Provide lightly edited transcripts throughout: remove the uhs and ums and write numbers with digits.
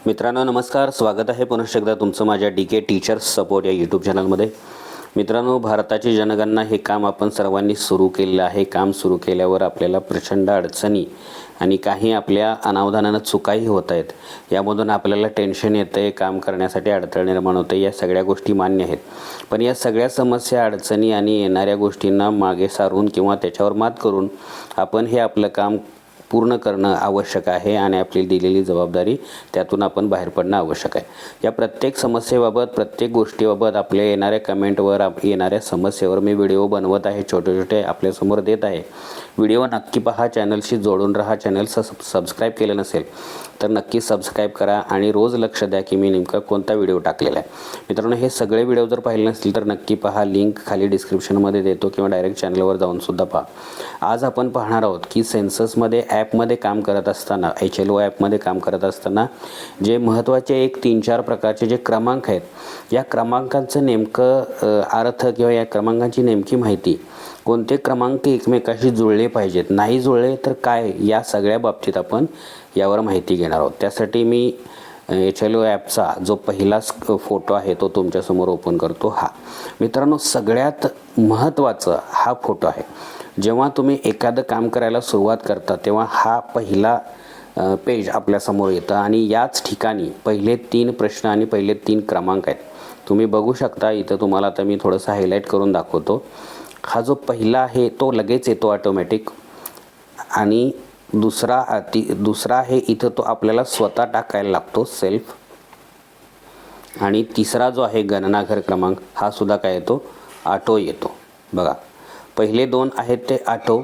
मित्रांनो नमस्कार, स्वागत आहे पुनश्च एकदा तुमचं माझ्या DK टीचर्स सपोर्ट या यूट्यूब चॅनलमध्ये. मित्रांनो, भारताची जनगणना हे काम आपण सर्वांनी सुरू केलेलं आहे. काम सुरू केल्यावर आपल्याला प्रचंड अडचणी आणि काही आपल्या अनावधानानं चुकाही होत आहेत. यामधून आपल्याला टेन्शन येतं आहे, काम करण्यासाठी अडथळे निर्माण होते. या सगळ्या गोष्टी मान्य आहेत, पण या सगळ्या समस्या, अडचणी आणि येणाऱ्या गोष्टींना मागे सारून किंवा त्याच्यावर मात करून आपण हे आपलं काम पूर्ण करणं आवश्यक आहे आणि आपली दिलेली जबाबदारी त्यातून आपण बाहेर पडणं आवश्यक आहे. या प्रत्येक समस्येबाबत, प्रत्येक गोष्टीबाबत, आपल्या येणाऱ्या कमेंटवर, येणाऱ्या समस्येवर मी व्हिडिओ बनवत आहे, छोटे छोटे आपल्यासमोर देत आहे. व्हिडिओ नक्की पहा, चॅनलशी जोडून राहा. चॅनल सबस्क्राईब केलं नसेल तर नक्की सबस्क्राईब करा आणि रोज लक्ष द्या की मी नेमका कोणता व्हिडिओ टाकलेला आहे. मित्रांनो, हे सगळे व्हिडिओ जर पाहिले नसतील तर नक्की पहा, लिंक खाली डिस्क्रिप्शनमध्ये देतो किंवा डायरेक्ट चॅनलवर जाऊन सुद्धा पहा. आज आपण पाहणार आहोत की सेन्ससमध्ये ॲपमध्ये काम करत असताना, HLO ॲपमध्ये काम करत असताना जे महत्त्वाचे एक 3-4 प्रकारचे जे क्रमांक आहेत, या क्रमांकांचं नेमकं अर्थ किंवा या क्रमांकांची नेमकी माहिती, कोणते क्रमांक एकमेकाशी जुळले पाहिजेत, नाही जुळले तर काय, या सगळ्या बाबतीत आपण यावर माहिती घेणार आहोत. त्यासाठी मी HLO ॲपचा जो पहिला फोटो आहे तो तुमच्यासमोर ओपन करतो. हा मित्रांनो, सगळ्यात महत्त्वाचा हा फोटो आहे. जेव्हा तुम्ही एखादं काम करायला सुरुवात करता तेव्हा हा पहिला पेज आपल्यासमोर येतं आणि याच ठिकाणी पहिले 3 प्रश्न आणि पहिले 3 क्रमांक आहेत. तुम्ही बघू शकता इथं, तुम्हाला आता मी थोडंसं हायलाईट करून दाखवतो. हा जो पहिला आहे तो लगेच येतो ऑटोमॅटिक, आणि दुसरा आहे इथं तो आपल्याला स्वतः टाकायला लागतो, सेल्फ. आणि तिसरा जो आहे गणनाघर क्रमांक, हा सुद्धा काय येतो, ऑटो येतो. बघा, पहिले 2 आहेत ते ऑटो,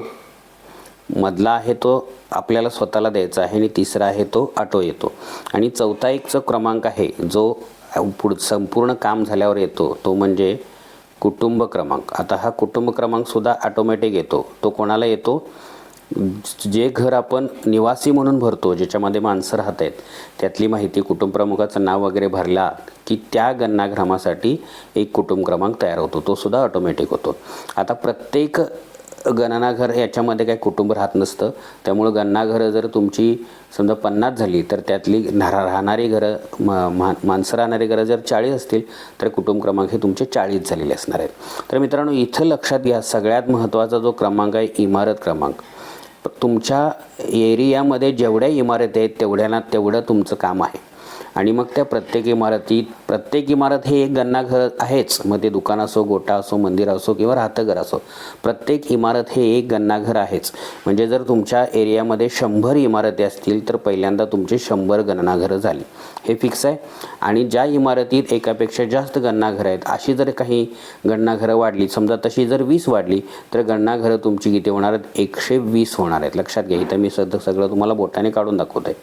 मधला आहे तो आपल्याला स्वतःला द्यायचा आहे आणि तिसरा आहे तो ऑटो येतो. आणि चौथा एक जो क्रमांक आहे जो संपूर्ण काम झाल्यावर येतो तो म्हणजे कुटुंब क्रमांक. आता हा कुटुंब क्रमांक सुद्धा ऑटोमॅटिक येतो. तो कोणाला येतो, जे घर आपण निवासी म्हणून भरतो, ज्याच्यामध्ये माणसं राहत आहेत, त्यातली माहिती, कुटुंब प्रमुखाचं नाव वगैरे भरला की त्या गणनाक्रमासाठी एक कुटुंब क्रमांक तयार होतो, तो सुद्धा ऑटोमॅटिक होतो. आता प्रत्येक गणनाघर याच्यामध्ये काही कुटुंब राहत नसतं, त्यामुळं गणनाघरं जर तुमची समजा 50 झाली तर त्यातली राहणारी घरं, माणसं राहणारी घरं जर 40 असतील तर कुटुंब क्रमांक हे तुमचे 40 झालेले असणार आहेत. तर मित्रांनो, इथं लक्षात घ्या, सगळ्यात महत्त्वाचा जो क्रमांक आहे इमारत क्रमांक. तुमच्या एरियामध्ये जेवढ्या इमारती आहेत तेवढं तुमचं काम आहे. आणि मग त्या प्रत्येक इमारत हे एक गणनाघर आहेच. मग ते दुकान असो, गोठा असो, मंदिर असो किंवा राहतं घर असो, प्रत्येक इमारत हे एक गणनाघर आहेच. म्हणजे जर तुमच्या एरियामध्ये 100 इमारती असतील तर पहिल्यांदा तुमचे 100 गणनाघरं झाली, हे फिक्स आहे. आणि ज्या इमारतीत एकापेक्षा जास्त गणनाघरं आहेत, अशी जर काही गणनाघरं वाढली, समजा तशी जर 20 वाढली तर गणनाघरं तुमची किती होणार आहेत, 120 होणार आहेत. लक्षात घ्या, इथं मी सगळं तुम्हाला बोटाने काढून दाखवत आहे.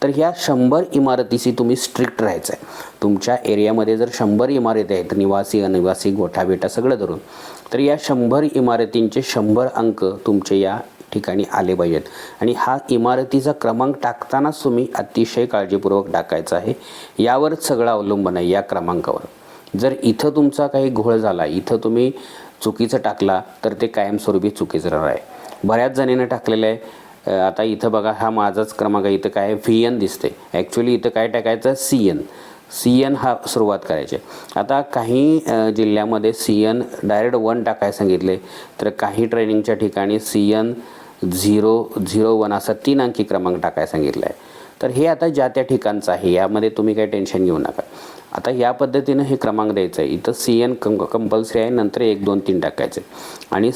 तर ह्या 100 इमारतीशी तुम्ही स्ट्रिक्ट राहायचं आहे. तुमच्या एरियामध्ये जर 100 इमारती आहेत, निवासी, अनिवासी, गोठा बेटा सगळं धरून, तर या 100 इमारतींचे 100 अंक तुमचे या ठिकाणी आले पाहिजेत. आणि हा इमारतीचा क्रमांक टाकतानाच तुम्ही अतिशय काळजीपूर्वक टाकायचा आहे. यावरच सगळं अवलंबून आहे, या क्रमांकावर. जर इथं तुमचा काही घोळ झाला, इथं तुम्ही चुकीचं टाकला तर ते कायमस्वरूपी चुकीचं राहणार आहे. बऱ्याच जणींना टाकलेलं आहे. आता इथं बघा, हा माझाच क्रमांक आहे, इथं काय VN दिसते, ॲक्च्युली इथं काय टाकायचं, CN हा सुरुवात करायची. आता काही जिल्ह्यामध्ये CN डायरेक्ट 1 टाकायला सांगितले, तर काही ट्रेनिंगच्या ठिकाणी CN 001 असा 3 अंकी क्रमांक टाकायला सांगितला आहे. तर हे आता ज्या त्या ठिकाणचं आहे, यामध्ये तुम्ही काही टेन्शन घेऊ नका. आता या पद्धतीनं हे क्रमांक द्यायचं आहे. इथं CN कंपल्सरी आहे, नंतर 1, 2, 3 टाकायचे. आणि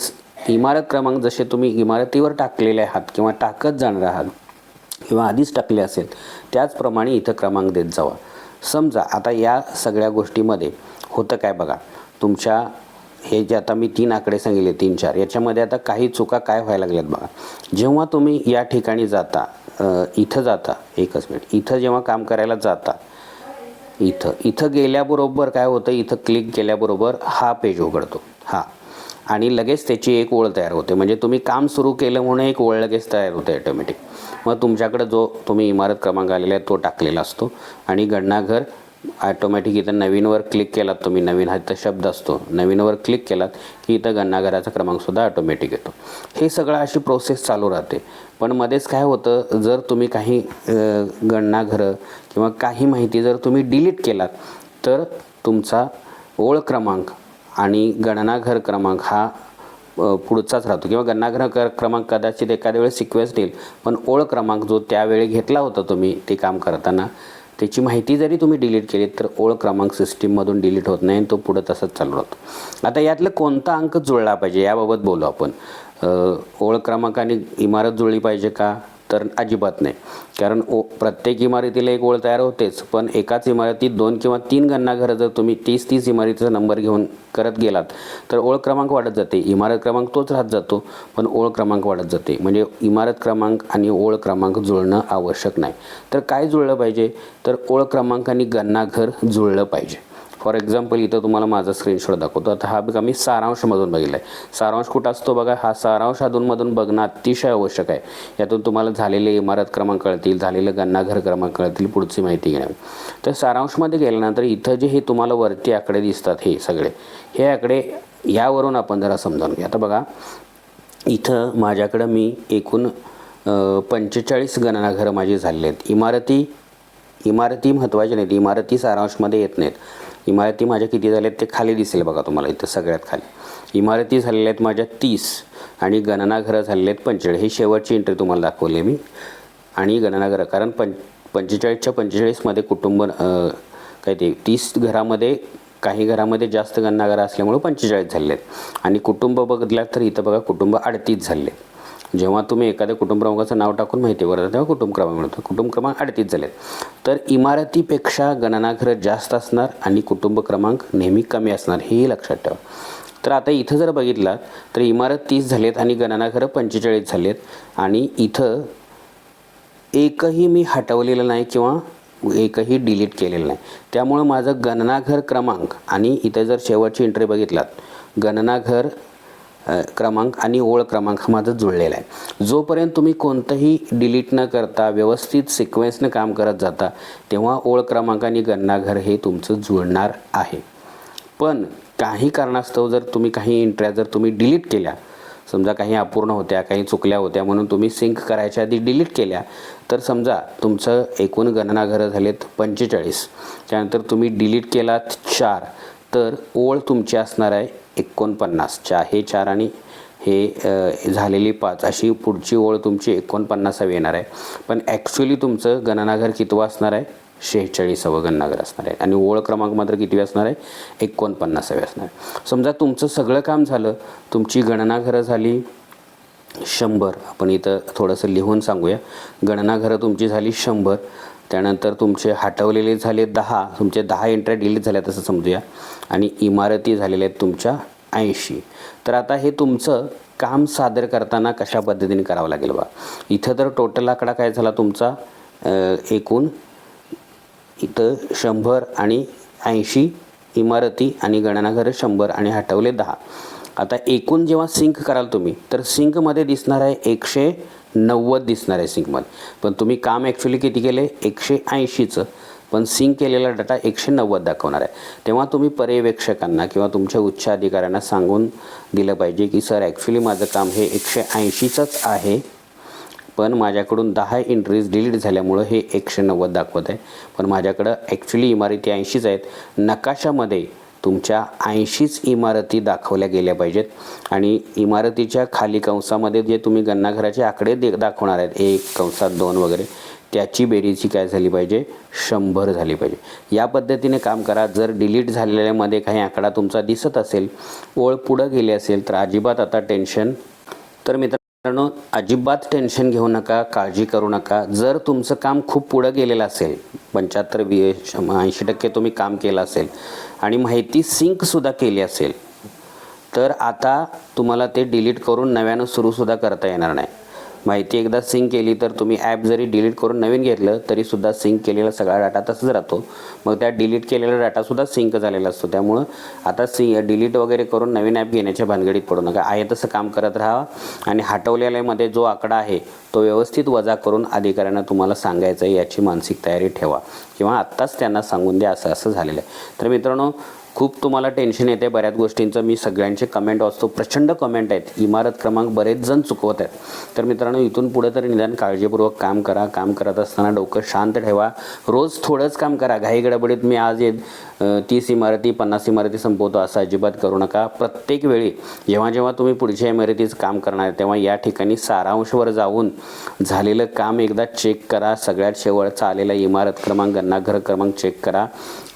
इमारत क्रमांक जसे तुम्ही इमारतीवर टाकलेले आहात किंवा टाकत जाणार आहात किंवा आधीच टाकले असेल, त्याचप्रमाणे इथं क्रमांक देत जावा. समजा आता या सगळ्या गोष्टीमध्ये होतं काय बघा, तुमच्या हे जे आता मी 3 आकडे सांगितले, 3, 4, याच्यामध्ये आता काही चुका काय व्हायला लागल्यात बघा. जेव्हा तुम्ही या ठिकाणी जाता, इथं जाता, एकच मिनिट, इथं जेव्हा काम करायला जाता, इथं गेल्याबरोबर काय होतं, इथं क्लिक केल्याबरोबर हा पेज उघडतो, हा, आणि लगेच त्याची एक ओळ तयार होते. म्हणजे तुम्ही काम सुरू केलं म्हणून एक ओळ लगेच तयार होते ऑटोमॅटिक. मग तुमच्याकडे जो तुम्ही इमारत क्रमांक आलेला आहे तो टाकलेला असतो आणि गणनाघर ॲटोमॅटिक इथं नवीनवर क्लिक केलात तुम्ही, नवीन हा इथं शब्द असतो, नवीनवर क्लिक केलात की इथं गणनाघराचा क्रमांकसुद्धा ऑटोमॅटिक येतो. हे सगळं अशी प्रोसेस चालू राहते. पण मध्येच काय होतं, जर तुम्ही काही गणनाघरं किंवा काही माहिती जर तुम्ही डिलीट केलात तर तुमचा ओळ क्रमांक आणि गणनाघर क्रमांक हा पुढचाच राहतो, किंवा गणनाघर क्रमांक कदाचित एखाद्या वेळेस सिक्वेन्स देईल, पण ओळ क्रमांक जो त्यावेळी घेतला होता तुम्ही ते काम करताना, त्याची माहिती जरी तुम्ही डिलीट केली तर ओळ क्रमांक सिस्टीममधून डिलीट होत नाही आणि तो पुढं तसंच चालू राहतो. आता यातलं कोणता अंक जुळला पाहिजे याबाबत बोलू आपण. ओळ क्रमांक आणि इमारत जुळली पाहिजे का, तर अजिबात नाही. कारण प्रत्येक इमारतीला एक ओळ तयार होतेच, पण एकाच इमारतीत 2 किंवा 3 गणनाघरं जर तुम्ही 30 इमारतीचा नंबर घेऊन करत गेलात तर ओळ क्रमांक वाढत जाते. इमारत क्रमांक तोच राहत जातो, पण ओळ क्रमांक वाढत जाते. म्हणजे इमारत क्रमांक आणि ओळ क्रमांक जुळणं आवश्यक नाही. तर काय जुळलं पाहिजे, तर ओळ क्रमांक आणि गणनाघर जुळलं पाहिजे. फॉर एक्झाम्पल इथं तुम्हाला माझा स्क्रीनशॉट दाखवतो. आता हा बघा मी सारांशमधून बघितला आहे. सारांश कुठं असतो बघा, हा सारांश अधूनमधून बघणं अतिशय आवश्यक आहे. यातून तुम्हाला झालेले इमारत क्रमांक कळतील, झालेलं गणनाघर क्रमांक कळतील, पुढची माहिती घेण्यावी. तर सारांशमध्ये गेल्यानंतर इथं जे हे तुम्हाला वरती आकडे दिसतात, हे सगळे हे आकडे यावरून आपण जरा समजावून घ्या. आता बघा इथं माझ्याकडं मी एकूण 45 गणनाघरं माझी झालेली आहेत. इमारती महत्त्वाच्या नाहीत, इमारती सारांशमध्ये येत नाहीत. इमारती माझ्या किती झाल्या आहेत ते खाली दिसेल बघा तुम्हाला इथं सगळ्यात खाली. इमारती झालेल्या आहेत माझ्या 30 आणि गणनाघरं झालेले आहेत 45. ही शेवटची एंट्री तुम्हाला दाखवली मी. आणि गणनाघरं कारण 45च्या 45मध्ये कुटुंब काय ते 30 घरामध्ये काही घरामध्ये जास्त गणनाघरं असल्यामुळे 45 झाले आहेत. आणि कुटुंब बघितल्यात तर इथं बघा कुटुंब 38 झाले आहेत. जेव्हा तुम्ही एखाद्या कुटुंब क्रमांकाचं नाव टाकून माहिती करता तेव्हा कुटुंब क्रमांक मिळतो. कुटुंब क्रमांक 38 झाले. तर इमारतीपेक्षा गणनाघरं जास्त असणार आणि कुटुंब क्रमांक नेहमी कमी असणार, हेही लक्षात ठेवा. तर आता इथं जर बघितलात तर इमारत 30 झालेत आणि गणनाघरं 45 झालेत. आणि इथं एकही मी हटवलेलं नाही किंवा एकही डिलीट केलेलं नाही. त्यामुळं माझं गणनाघर क्रमांक आणि इथं जर शेवटची एंट्री बघितलात गणनाघर क्रमांक आणि ओळ क्रमांक हा माझं जुळलेला आहे. जोपर्यंत तुम्ही कोणतंही डिलीट न करता व्यवस्थित सिक्वेन्सनं काम करत जाता तेव्हा ओळ क्रमांक आणि गणनाघर हे तुमचं जुळणार आहे. पण काही कारणास्तव जर तुम्ही काही एंट्र्या जर तुम्ही डिलीट केल्या, समजा काही अपूर्ण होत्या, काही चुकल्या होत्या म्हणून तुम्ही सिंक करायच्या आधी डिलीट केल्या, तर समजा तुमचं एकूण गणनाघरं झालेत 45, त्यानंतर तुम्ही डिलीट केलात 4, तर ओळ तुमची असणार आहे 49. हे 4 आणि हे झालेली 5 अशी पुढची ओळ तुमची 49वी येणार आहे. पण ॲक्च्युली तुमचं गणनाघर कितवं असणार आहे, 46वं गणनाघर असणार आहे. आणि ओळ क्रमांक मात्र किती असणार आहे, 49वी असणार आहे. समजा तुमचं सगळं काम झालं, तुमची गणनाघरं झाली 100. आपण इथं थोडंसं लिहून सांगूया. गणनाघरं तुमची झाली 100. त्यानंतर तुमचे हटवलेले झाले 10, तुमचे 10 एंट्र्या डिलीट झाल्या तसं समजूया. आणि इमारती झालेल्या आहेत तुमच्या 80. तर आता हे तुमचं काम सादर करताना कशा पद्धतीने करावं लागेल बा. इथं तर टोटल आकडा काय झाला तुमचा, एकूण इथं 100 आणि 80 इमारती आणि गणनाघरं 100 आणि हटवले 10. आता एकूण जेव्हा सिंक कराल तुम्ही तर सिंकमध्ये दिसणार आहे 190 दिसणार आहे सिंकमध्ये. पण तुम्ही काम ॲक्च्युली किती केले, 180चं, पण सिंक केलेला डाटा 190 दाखवणार आहे. तेव्हा तुम्ही पर्यवेक्षकांना किंवा तुमच्या उच्च अधिकाऱ्यांना सांगून दिलं पाहिजे की सर ॲक्च्युली माझं काम हे 180चंच आहे, पण माझ्याकडून 10 एंट्रीज डिलीट झाल्यामुळं हे 190 दाखवत आहे. पण माझ्याकडं ॲक्च्युली इमारती 80च आहेत. नकाशामध्ये तुमच्या 80च इमारती दाखवल्या गेल्या पाहिजेत. आणि इमारतीच्या खाली कंसामध्ये जे तुम्ही गणनाघराचे आकडे दाखवणार आहेत 1 कंसात 2 वगैरे, त्याची बेरीजची काय झाली पाहिजे, 100 झाली पाहिजे. या पद्धतीने काम करा. जर डिलीट झालेल्यामध्ये काही आकडा तुमचा दिसत असेल, ओळ पुढं गेली असेल तर अजिबात आता टेन्शन. तर मित्रांनो अजिबात टेन्शन घेऊ नका, काळजी करू नका. जर तुमचं काम खूप पुढं गेलेलं असेल, 75-80% तुम्ही काम केलं असेल आणि माहिती सिंकसुद्धा केली असेल, तर आता तुम्हाला ते डिलीट करून नव्यानं सुरूसुद्धा करता येणार नाही. माहिती एकदा सिंक केली तर तुम्ही ॲप जरी डिलीट करून नवीन घेतलं तरीसुद्धा सिंक केलेला सगळा डाटा तसंच राहतो. मग त्या डिलीट केलेला डाटासुद्धा सिंक झालेला असतो. त्यामुळं आता डिलीट वगैरे करून नवीन ॲप घेण्याच्या भानगडीत पडू नका. आहे तसं काम करत राहा आणि हटवलेल्यामध्ये जो आकडा आहे तो व्यवस्थित वजा करून अधिकाऱ्यांना तुम्हाला सांगायचं आहे याची मानसिक तयारी ठेवा किंवा आत्ताच त्यांना सांगून द्या असं असं झालेलं आहे. तर मित्रांनो, खूप तुम्हाला टेन्शन येते बऱ्याच गोष्टींचं. मी सगळ्यांचे कमेंट वाचतो, प्रचंड कमेंट आहेत. इमारत क्रमांक बरेच जण चुकवत आहेत. तर मित्रांनो, इथून पुढे तरी निदान काळजीपूर्वक काम करा. काम करत असताना डोकं शांत ठेवा. रोज थोडंच काम करा. घाई गडबडीत मी आज 30 इमारती 50 इमारती संपवतो असं अजिबात करू नका. प्रत्येक वेळी जेव्हा जेव्हा तुम्ही पुढच्या इमारतीचं काम करणार तेव्हा या ठिकाणी सारांशवर जाऊन झालेलं काम एकदा चेक करा. सगळ्यात शेवटचा आलेला इमारत क्रमांक घर क्रमांक चेक करा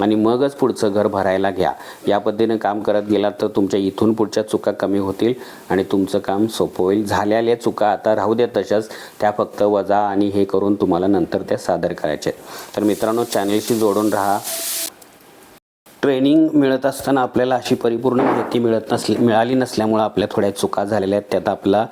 आणि मगच पुढचं घर भरायला घ्या. या पद्धतीने काम करत गेलात तर तुमच्या इथून पुढच्या चुका कमी होतील आणि तुमचं काम सोपं होईल. झालेल्या चुका आता राहू द्या तशाच, त्या फक्त वजा आणि हे करून तुम्हाला नंतर त्या सादर करायचे. तर मित्रांनो, चॅनलशी जोडून राहा. ट्रेनिंग मिळत असताना आपल्याला अशी परिपूर्ण माहिती मिळाली नसल्यामुळं आपल्या थोड्या चुका झालेल्या आहेत. त्यात आपला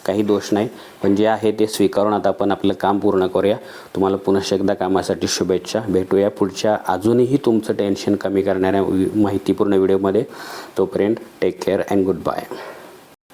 काही दोष नाही, पण जे आहे ते स्वीकारून आता आपण आपलं काम पूर्ण करूया. तुम्हाला पुन्हा एकदा कामासाठी शुभेच्छा. भेटूया पुढच्या अजूनही तुमचं टेन्शन कमी करणाऱ्या माहितीपूर्ण व्हिडिओमध्ये. तोपर्यंत take care and good bye.